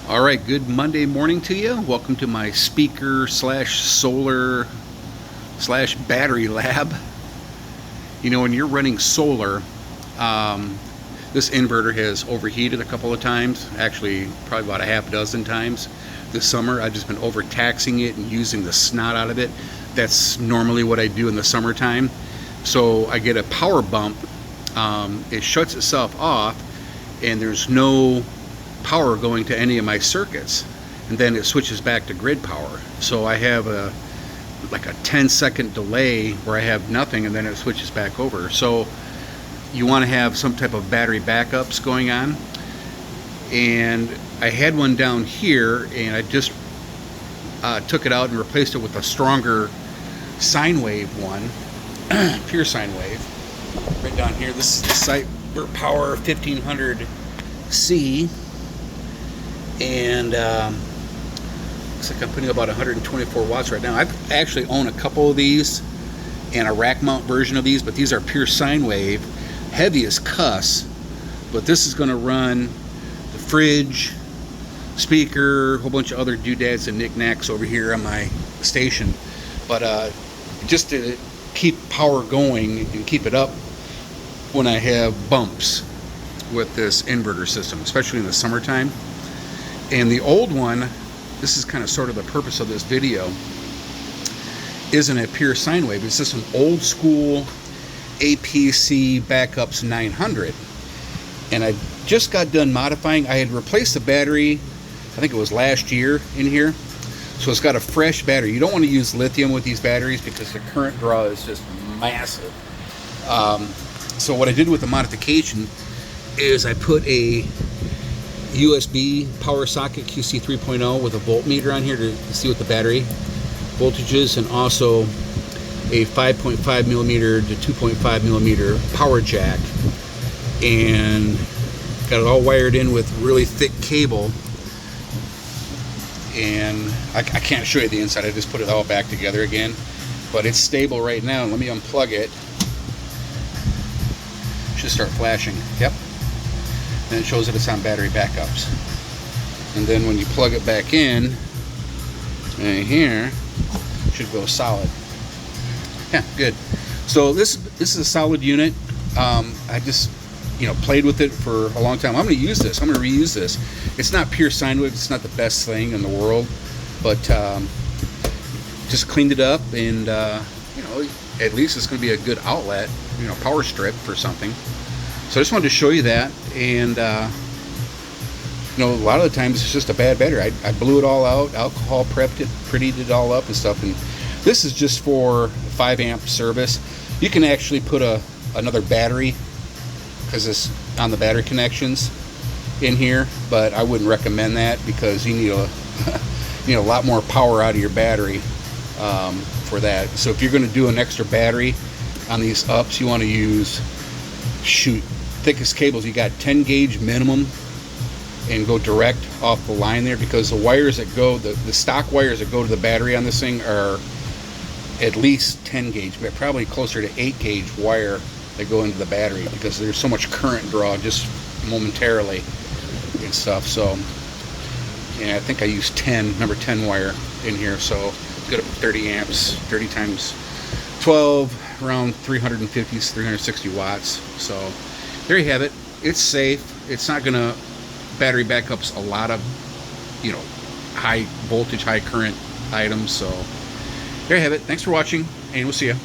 All right, good Monday morning to you. Welcome to my speaker slash solar slash battery lab. You know, when you're running solar, this inverter has overheated a couple of times, actually probably about a half dozen times this summer. I've just been overtaxing it and using the snot out of it. That's normally what I do in the summertime. So I get a power bump, it shuts itself off, and there's no power going to any of my circuits, and then it switches back to grid power. So I have like a 10-second delay where I have nothing, and then it switches back over. So you want to have some type of battery backups going on, and I had one down here, and I just took it out and replaced it with a stronger sine wave one, pure sine wave. Right down here, this is the CyberPower 1500C. And looks like I'm putting about 124 watts right now. I actually own a couple of these and a rack mount version of these, but these are pure sine wave, heavy as cuss. But this is going to run the fridge, speaker, a whole bunch of other doodads and knickknacks over here on my station. But just to keep power going and keep it up when I have bumps with this inverter system, especially in the summertime. And the old one, this is kind of sort of the purpose of this video, isn't a pure sine wave. It's just an old school APC Backups 900. And I just got done modifying. I had replaced the battery, I think it was last year in here. So it's got a fresh battery. You don't want to use lithium with these batteries because the current draw is just massive. So what I did with the modification is I put a USB power socket QC 3.0 with a voltmeter on here to see what the battery voltage is, and also a 5.5 millimeter to 2.5 millimeter power jack, and got it all wired in with really thick cable. And I can't show you the inside, I just put it all back together again, but it's stable right now. Let me unplug it. Should start flashing. Yep. And it shows that it's on battery backups. And then when you plug it back in, right here, it should go solid. Yeah, good. So this is a solid unit. I just played with it for a long time. I'm going to use this. I'm going to reuse this. It's not pure sine wave. It's not the best thing in the world, but just cleaned it up, and at least it's going to be a good outlet, power strip for something. So I just wanted to show you that. And a lot of the times it's just a bad battery. I blew it all out, alcohol prepped it, prettied it all up and stuff. And this is just for 5 amp service. You can actually put another battery, because it's on the battery connections in here, but I wouldn't recommend that because you need a lot more power out of your battery for that. So if you're going to do an extra battery on these ups, you want to use thickest cables. You got 10 gauge minimum, and go direct off the line there, because the wires that go, the stock wires that go to the battery on this thing are at least 10 gauge, but probably closer to 8 gauge wire that go into the battery, because there's so much current draw just momentarily and stuff. So yeah, I think I used number 10 wire in here, so good up to 30 amps, 30 times 12, around 350, 360 watts. So there you have it. It's safe. It's not gonna battery backups a lot of high voltage, high current items. So there you have it. Thanks for watching, and we'll see you.